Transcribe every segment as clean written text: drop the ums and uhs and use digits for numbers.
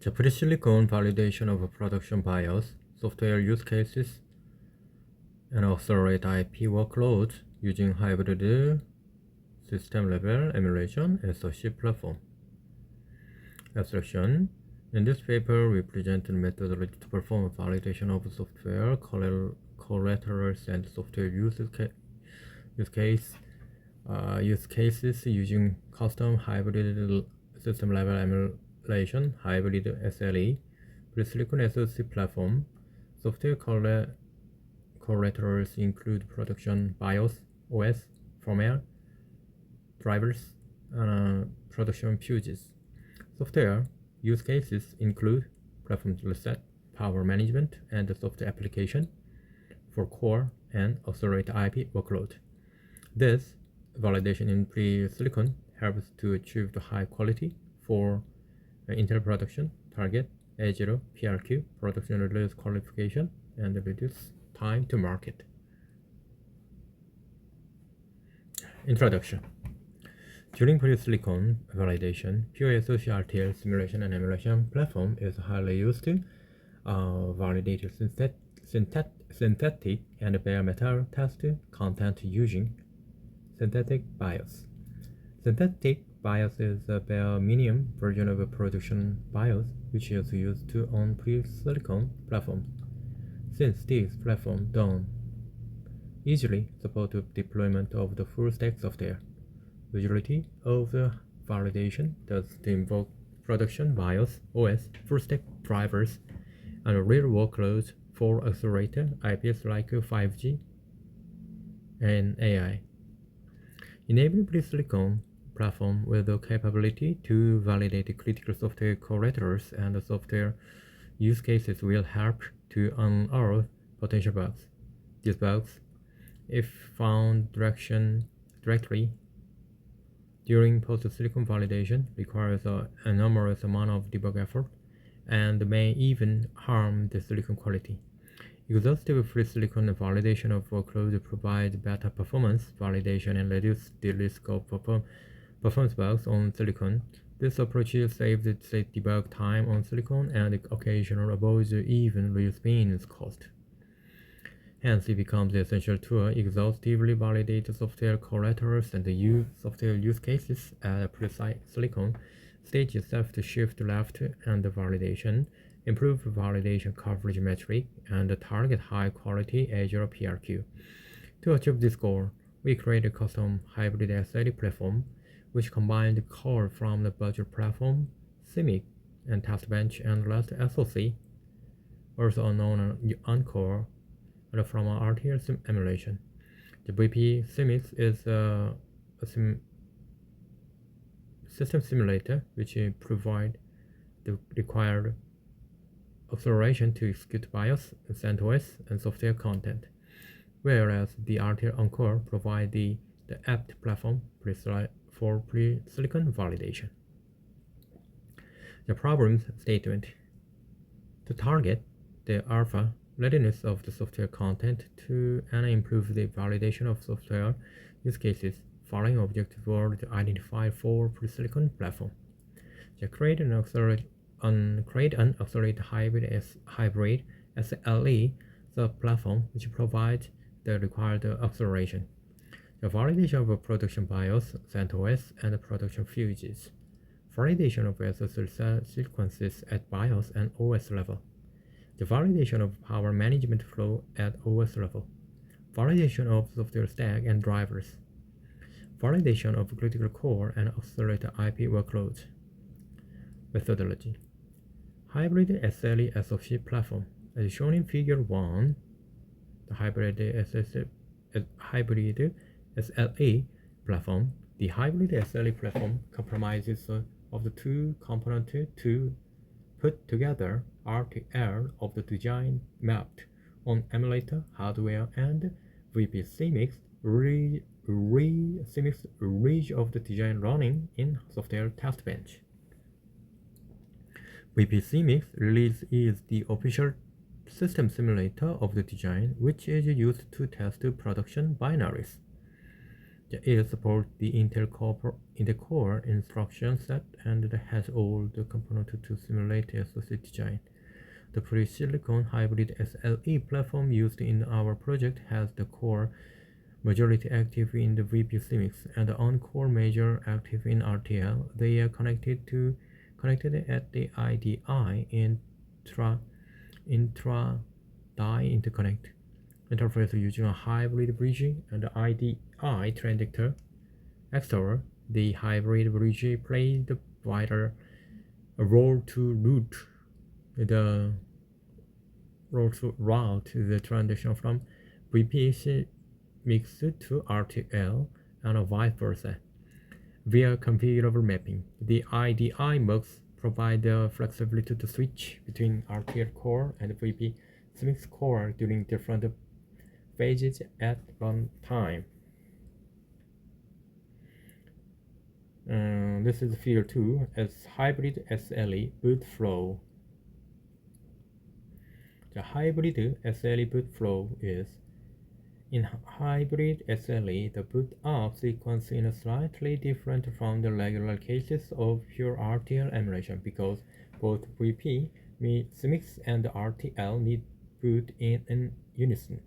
The pre-silicon validation of a production BIOS, software use cases, and accelerate IP workloads using hybrid system-level emulation SoC platform. Abstraction. In this paper, we present the methodology to perform validation of software collaterals and software use cases using custom hybrid system-level emulation, hybrid SLE, pre-silicon SoC platform. Software collaterals include production BIOS, OS, firmware, drivers, and production fuses. Software use cases include platform reset, power management, and software application for core and accelerate IP workload. This validation in pre-silicon helps to achieve the high quality for Intel production target A0 PRQ production release qualification and reduce time to market. Introduction. During pre-silicon validation, pure SoC RTL simulation and emulation platform is highly used to validate synthetic and bare metal test content using synthetic BIOS. Synthetic BIOS is a bare minimum version of a production BIOS which is used on pre-silicon platforms. Since these platforms don't easily support the deployment of the full stack software, majority of the validation does involve production BIOS, OS, full stack drivers, and real workloads for accelerator IPs like 5G and AI. Enabling pre-silicon platform with the capability to validate critical software collaterals and software use cases will help to unearth potential bugs. These bugs, if found directly during post-silicon validation, requires an enormous amount of debug effort and may even harm the silicon quality. Exhaustive pre-silicon validation of workloads provides better performance validation and reduces the risk of performance bugs on silicon. This approach saves debug time on silicon and occasionally avoids even respins cost. Hence, it becomes essential to exhaustively validate software collaterals and use software use cases at pre-silicon stage itself to shift left and validation, improve validation coverage metric, and target high-quality Azure PRQ. To achieve this goal, we create a custom hybrid SLE platform, which combines the core from the budget platform, Simics, and test bench and last SoC, also known as Uncore, and from RTL emulation. The VP Simics is a system simulator which provides the required acceleration to execute BIOS, CentOS, and software content, whereas the RTL Uncore provides the apt platform for pre-silicon validation. The problem statement. To target the alpha readiness of the software content to and improve the validation of software use cases, following objectives were identified for pre-silicon platform. Create an accelerate hybrid SLE sub-platform which provides the required acceleration. The validation of a production BIOS, CentOS, and production fuses. Validation of SSL sequences at BIOS and OS level. The validation of power management flow at OS level. Validation of software stack and drivers. Validation of critical core and accelerator IP workloads. Methodology. Hybrid SLE SoC platform. As shown in figure 1, the hybrid SLE platform. The hybrid SLE platform comprises of the two components to put together RTL of the design mapped on emulator hardware and VP Simics ridge of the design running in software test bench. VP Simics release is the official system simulator of the design, which is used to test production binaries. It supports the Intel Core instruction set and has all the components to simulate SoC design. The pre-silicon hybrid SLE platform used in our project has the core majority active in the VP Simics and the on-core major active in RTL. They are connected at the IDI intra-die interconnect interface using a hybrid bridge and the IDI transducer. Accelerator, the hybrid bridge plays the vital role to route the transition from VP Simics to RTL and vice versa via configurable mapping. The IDI Mux provide the flexibility to switch between RTL core and VP Simics core during different phases at runtime. This is figure 2 as hybrid SLE boot flow. The hybrid SLE boot flow is: in hybrid SLE, the boot up sequence is slightly different from the regular cases of pure RTL emulation because both VP Simics and RTL need boot in unison.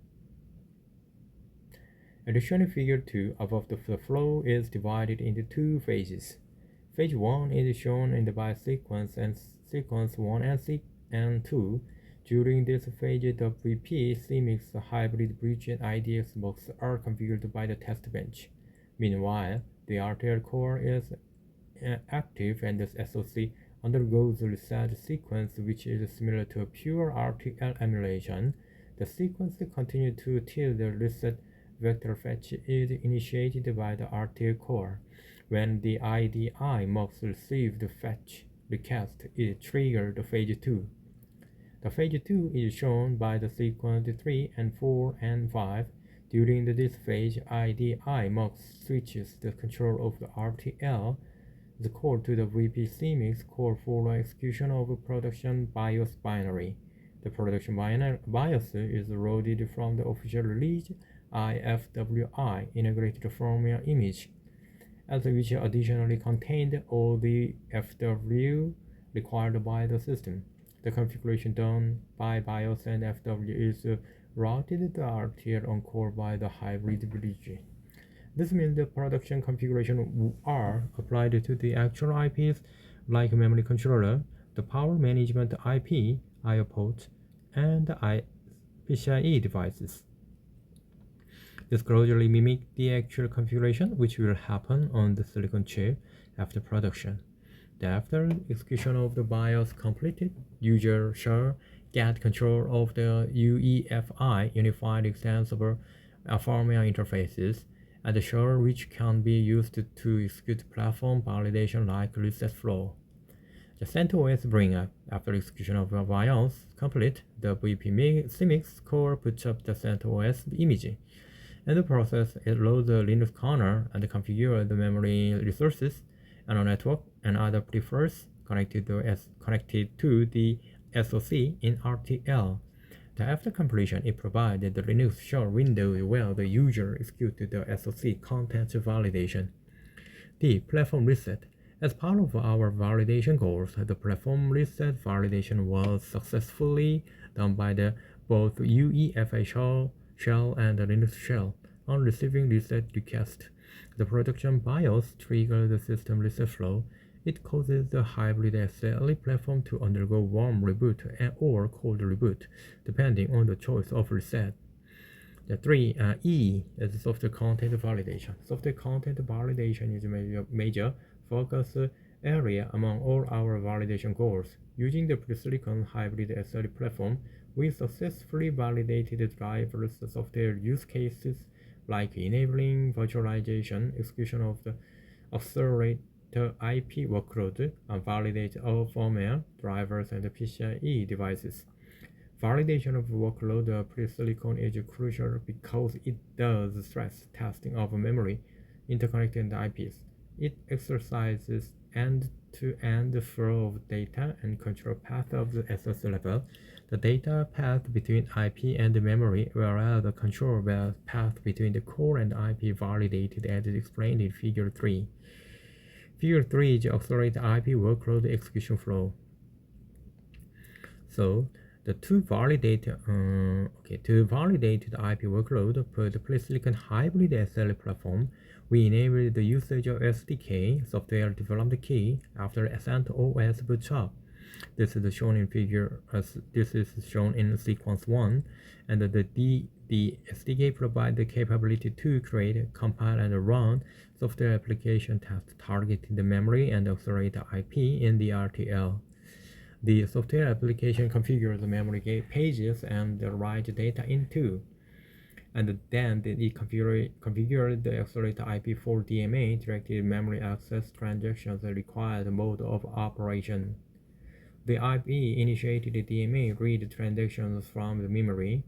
Additionally, figure 2 above the flow is divided into two phases. Phase 1 is shown in the BIOS sequence and sequence 1 and 2. During this phase, the VP Simics hybrid bridge and IDI Mux are configured by the test bench. Meanwhile, the RTL core is active and the SoC undergoes the reset sequence, which is similar to a pure RTL emulation. The sequence continues till the reset vector fetch is initiated by the RTL core. When the IDI Mux receives the fetch request, it triggers phase 2. The phase 2 is shown by the sequence 3 and 4 and 5. During this phase, IDI Mux switches the control of the RTL the core to the VP Simics core for execution of a production BIOS binary. The production BIOS is loaded from the official release IFWI integrated firmware image, as which additionally contained all the FW required by the system. The configuration done by BIOS and FW is routed to RTL Uncore by the hybrid bridge. This means the production configuration are applied to the actual IPs like memory controller, the power management IP, I/O ports, and PCIe devices. This closely mimics the actual configuration which will happen on the silicon chip after production. After execution of the BIOS completed, user shall get control of the UEFI Unified Extensible Firmware Interfaces and the shell which can be used to execute platform validation like reset flow. The CentOS bring up after execution of the BIOS complete, the VP Simics core puts up the CentOS image. In the process, it loads the Linux kernel and configures the memory resources and a network and other peripherals connected to the SoC in RTL. After completion, it provided the Linux shell window where the user executed the SoC contents validation. The platform reset. As part of our validation goals, the platform reset validation was successfully done by both UEFI shell and the Linux shell. On receiving reset request, the production BIOS triggers the system reset flow. It causes the hybrid SLE platform to undergo warm reboot or cold reboot, depending on the choice of reset. The 3E is software content validation. Software content validation is a major focus area among all our validation goals. Using the pre-silicon hybrid SLE platform, we successfully validated diverse software use cases like enabling virtualization, execution of the Accelerator IP workload, and validate all firmware, drivers, and PCIe devices. Validation of workload pre-silicon is crucial because it does stress testing of memory, interconnect, and IPs. It exercises end-to-end flow of data and control path of the SS level, the data path between IP and the memory, whereas the control path between the core and IP validated as explained in Figure 3. Figure 3 is accelerate IP workload execution flow. So the to validate the IP workload per the polysilicon hybrid SLE platform, we enable the usage of SDK software development key after CentOS boots up. This is shown in this is shown in sequence 1, and the SDK provides the capability to create, compile, and run software application tasks targeting the memory and accelerate IP in the RTL. The software application configures the memory pages and write data into, and then it configures the accelerator IP for DMA, directed memory access transactions, the required mode of operation. The IP initiated the DMA read transactions from the memory.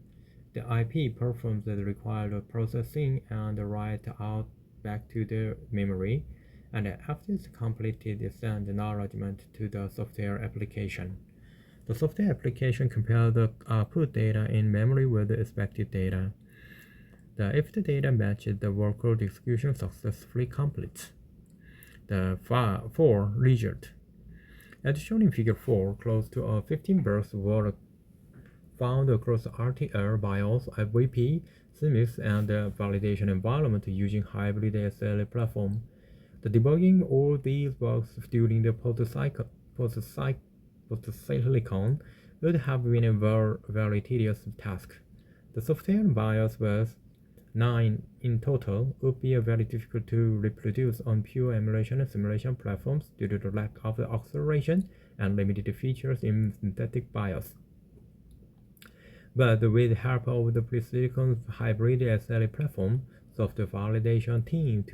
The IP performs the required processing and write out back to the memory, and after it's completed, it sends acknowledgement to the software application. The software application compares the output data in memory with the expected data. If the data matches, the workload execution successfully completes. The for result. As shown in Figure 4, close to 15 bursts were found across RTL BIOS, VP Simics, and validation environment using Hybrid SLE platform. The debugging all these bugs during the post-silicon would have been a very tedious task. The software BIOS was 9 in total would be very difficult to reproduce on pure emulation and simulation platforms due to the lack of the acceleration and limited features in synthetic BIOS. But with the help of the polysilicon hybrid SLE platform, software validation team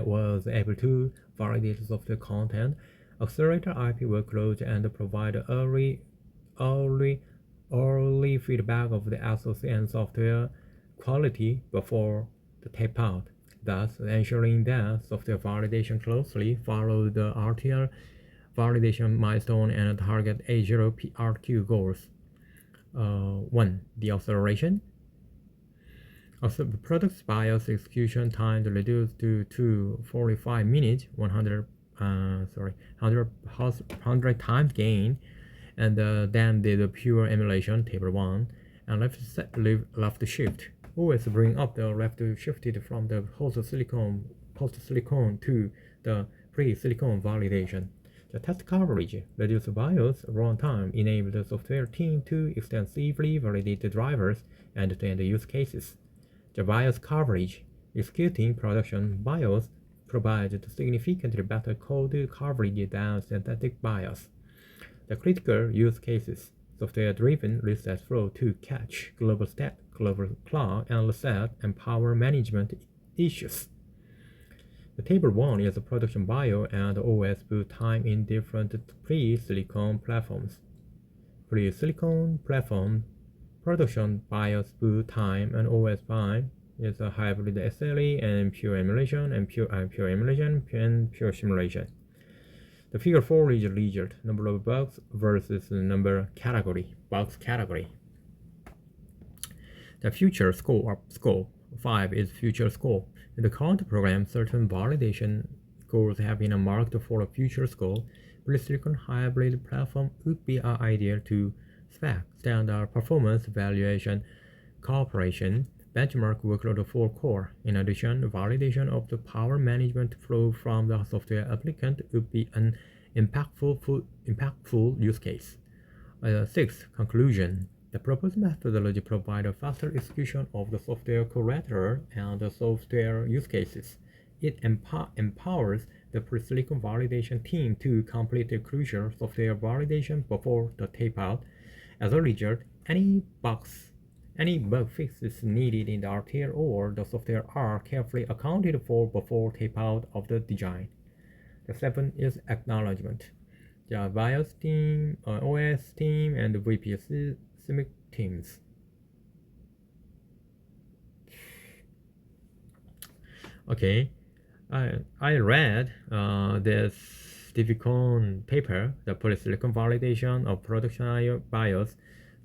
was able to validate software content, accelerate IP workloads, and provide early feedback of the SoC and software quality before the tape-out, thus ensuring that software validation closely followed the RTL validation milestone and target A0 PRQ goals. 1. The acceleration. The product's BIOS execution time reduced to 245 minutes, 100 times gain, and then did the pure emulation, table 1, and left shift. Always bring up the left shifted from the post-silicon to the pre-silicon validation. The test coverage reduced BIOS runtime, enabled the software team to extensively validate the drivers and end use cases. The BIOS coverage executing production BIOS provides significantly better code coverage than synthetic BIOS. The critical use cases: software-driven reset flow to catch global state, global clock, and reset and power management issues. The table 1 is the production BIOS and OS boot time in different pre-silicon platforms. Pre-silicon platform production BIOS boot time and OS time is a hybrid SLE and pure emulation and pure emulation and pure simulation. The Figure 4 is result, number of bugs versus number bugs category. The future scope 5 is future scope. In the current program, certain validation goals have been marked for a future scope. Polysilicon hybrid platform would be ideal to spec standard performance evaluation cooperation benchmark workload for core. In addition, validation of the power management flow from the software applicant would be an impactful use case. 6. Conclusion. The proposed methodology provides a faster execution of the software collateral and the software use cases. It empowers the polysilicon validation team to complete the crucial software validation before the tape-out. As a result, any bug fixes needed in the RTL or the software are carefully accounted for before tape-out of the design. The 7 is acknowledgement. The BIOS team, OS team, and the VP Simics teams. Okay, I read this DVCON paper, the polysilicon validation of production BIOS,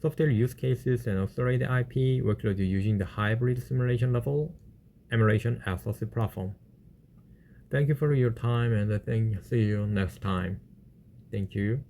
software use cases, and accelerated IP workload using the hybrid simulation level emulation SLE platform. Thank you for your time, and see you next time. Thank you.